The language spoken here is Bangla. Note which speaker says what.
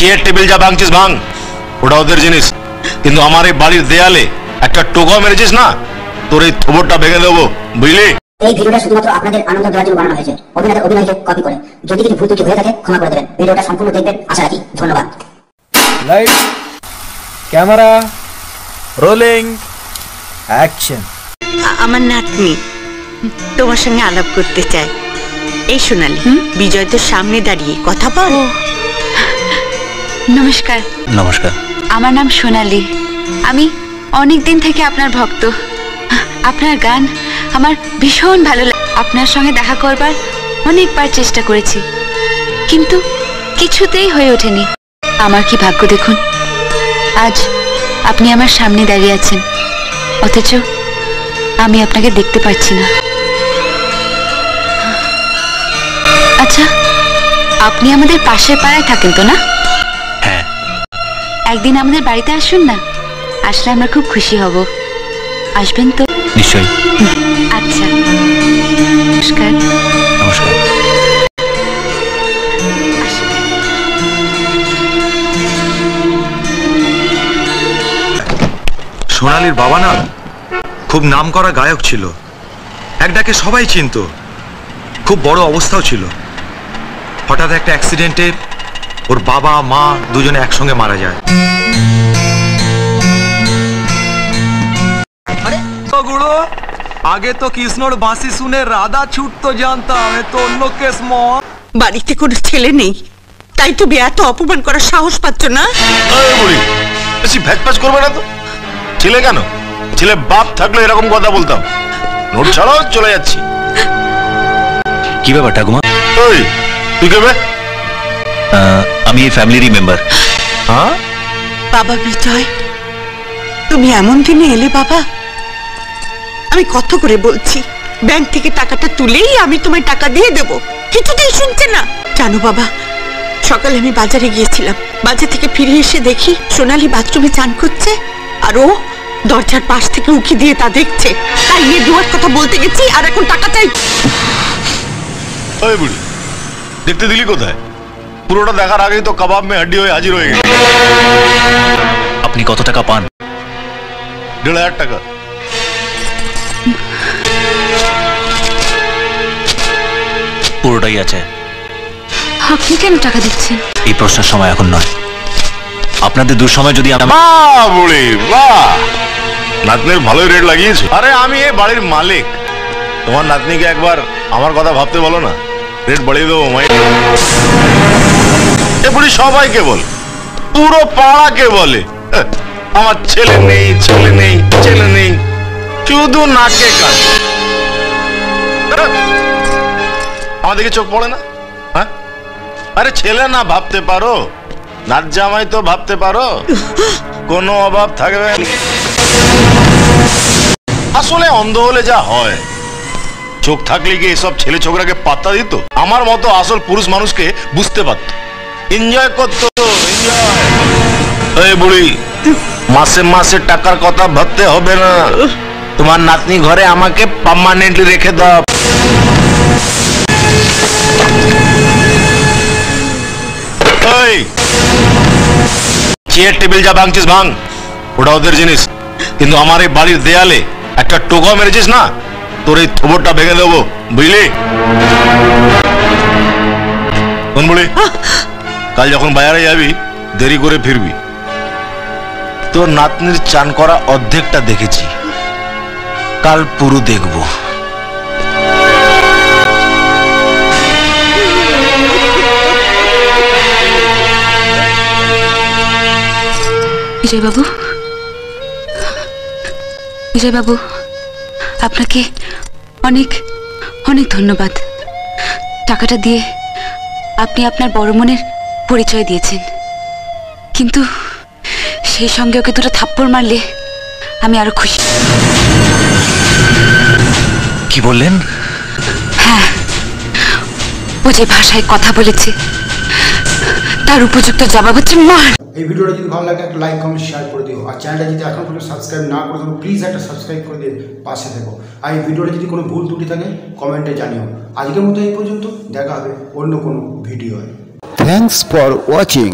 Speaker 1: চেয়ার টেবিল যা ভাঙছিস ভাঙ, ওটা ওদের জিনিস, কিন্তু আমার এই বাড়ির দেয়ালে একটা টোকা মেরেছিস না, তোর এই থোবরটা ভেঙে দেবো, বুঝলি?
Speaker 2: এই ভিডিওটা শুধুমাত্র আপনাদের আনন্দ দেওয়ার জন্য বানানো হয়েছে, অভিনয়কে কপি করে। যদি কিছু ভুল ত্রুটি হয়ে থাকে ক্ষমা করে দেবেন। ভিডিওটা সম্পূর্ণ দেখবেন আশা রাখি। ধন্যবাদ।
Speaker 3: Light, camera, rolling, action.
Speaker 4: আমার নাতনি তোমার সঙ্গে আলাপ করতে চায়। এই সোনালি, বিজয় তোর সামনে দাঁড়িয়ে কথা বল।
Speaker 5: নমস্কার।
Speaker 6: নমস্কার।
Speaker 5: আমার নাম সোনালি। আমি অনেক দিন থেকে আপনার ভক্ত। আপনার গান আমার ভীষণ ভালো লাগে। আপনার সঙ্গে দেখা করবার অনেকবার চেষ্টা করেছি, কিন্তু কিছুতেই হয়ে ওঠেনি। আমার কি ভাগ্য দেখুন, আজ আপনি আমার সামনে দাঁড়িয়ে আছেন, অথচ আমি আপনাকে দেখতে পাচ্ছি না। আচ্ছা, আপনি আমাদের পাশের পাড়ায় থাকেন তো না?
Speaker 6: হ্যাঁ।
Speaker 5: একদিন আমাদের বাড়িতে আসুন না, আসলে আমরা খুব খুশি হব। আসবেন তো?
Speaker 6: নিশ্চয়ই।
Speaker 5: আচ্ছা, নমস্কার।
Speaker 6: নমস্কার।
Speaker 7: সোনালির বাবা না খুব নামকরা গায়ক ছিল, এক ডাকে সবাই চিনত, খুব বড় অবস্থাও ছিল। হঠাৎ একটা অ্যাক্সিডেন্টে ওর বাবা মা দুজনে একসঙ্গে মারা যায়।
Speaker 3: গুড়ো, আগে তো কৃষ্ণর বাঁশি শুনে রাধা ছুটতো জানতাম, তো অন্য কেস।
Speaker 4: বাড়িতে কোনো ছেলে নেই, তাই তো এত অপমান করার সাহস পাচ্ছ না?
Speaker 1: বেশি ভ্যাজপ্যাজ করবে না তো। ছেলে কেন, ছেলে বাপ থাকলে এরকম কথা বলতাম। নোট ছাড়াও চলে যাচ্ছি।
Speaker 6: কি ব্যাপার ঠাকুমা?
Speaker 1: ওই তুই কে?
Speaker 6: আমি এই ফ্যামিলিরই মেম্বার।
Speaker 1: হ্যাঁ
Speaker 4: বাবা বিজয়, তুমি এমন দিনে এলে বাবা। আমি কত করে বলছি, ব্যাংক থেকে টাকাটা তুলেই আমি তোমায় টাকা দিয়ে দেব, কিছুতেই শুনছে না। জানো বাবা, সকালে আমি বাজারে গিয়েছিলাম, বাজার থেকে ফিরে এসে দেখি সোনালি বাথরুমে চান করছে, আর ও দরজার পাশ থেকে উকি দিয়ে তা দেখছে। তাই নিয়ে দুয়ার কথা বলতে গেছি, আর এখন টাকা চাই।
Speaker 1: ওই বুড়ি, দেখতে দিলি কোথায়? পুরোটা দেখার আগেই তো কাবাব মে হাড্ডি হয়ে হাজির হয়ে গেল।
Speaker 6: আপনি কত টাকা পান?
Speaker 1: 1,500 টাকা।
Speaker 6: পুরোটাই আছে।
Speaker 5: আপনি কেন টাকা দিচ্ছেন?
Speaker 6: এই প্রশ্নের সময় এখন নয়। আপনাদের দুঃসময় যদি
Speaker 1: বুড়ি বাহ, নাতনির ভালোই রেট লাগিয়েছে। আরে আমি এই বাড়ির মালিক, তোমার নাতনিকে একবার আমার কথা ভাবতে বলো না, রেট বাড়িয়ে দেবো। এ বুড়ি সবাইকে বল, পুরো পাড়াকে বলে আমার ছেলে নেই, ছেলে নেই, ছেলে নেই, শুধু নাকে কান। আমাদেরকে চোখ পড়ে না? হ্যাঁ, আরে ছেলে না ভাবতে পারো, নাচ জামাই তো ভাবতে পারো, কোনো অভাব থাকবে। আসলে অন্ধ হলে যা হয়, চোখ থাকলে কি এসব ছেলে ছোকরাকে পাত্তা দিত? আমার মতো আসল পুরুষ মানুষকে বুঝতে পারত, এনজয় করতো। এই বুড়ি, মাসে মাসে টাকার কথা ভাবতে হবে না, তোমার নাতনি ঘরে আমাকে পার্মানেন্টলি রেখে দাও। চেয়ার টেবিল যা ভাঙছিস ভাঙ, ওটা ওদের জিনিস, কিন্তু আমার এই বাড়ির দেয়ালে একটা টোকা মেরেছিস না, তোর এই থোবরটা ভেঙে দেবো, বুঝলি? কোন বুড়ি, কাল যখন বাজারে যাবি দেরি করে ফিরবি। তোর নাতনির চান করা অর্ধেকটা দেখেছি, কাল পুরো দেখবো।
Speaker 5: বিজয়বাবু, বিজয়বাবু, আপনাকে অনেক অনেক ধন্যবাদ। টাকাটা দিয়ে আপনি আপনার বড় মনের পরিচয় দিয়েছেন, কিন্তু সেই সঙ্গে ওকে দুটো থাপ্পড় মারলে আমি আরো খুশি।
Speaker 6: কি বললেন?
Speaker 5: হ্যাঁ, ও যে ভাষায় কথা বলেছে তার উপযুক্ত জবাব হচ্ছে মার।
Speaker 8: এই ভিডিওটা যদি ভালো লাগে একটা লাইক কমেন্ট শেয়ার করে দিও, আর চ্যানেলটা যদি এখন পর্যন্ত সাবস্ক্রাইব না করে থাকো প্লিজ একটা সাবস্ক্রাইব করে দিয়ে পাশে থেকো। আর এই ভিডিওটা যদি কোনো ভুল ত্রুটি থাকে কমেন্টে জানিও। আজকের মতো এই পর্যন্ত, দেখা হবে অন্য কোনো ভিডিওয়।
Speaker 9: Thanks for watching.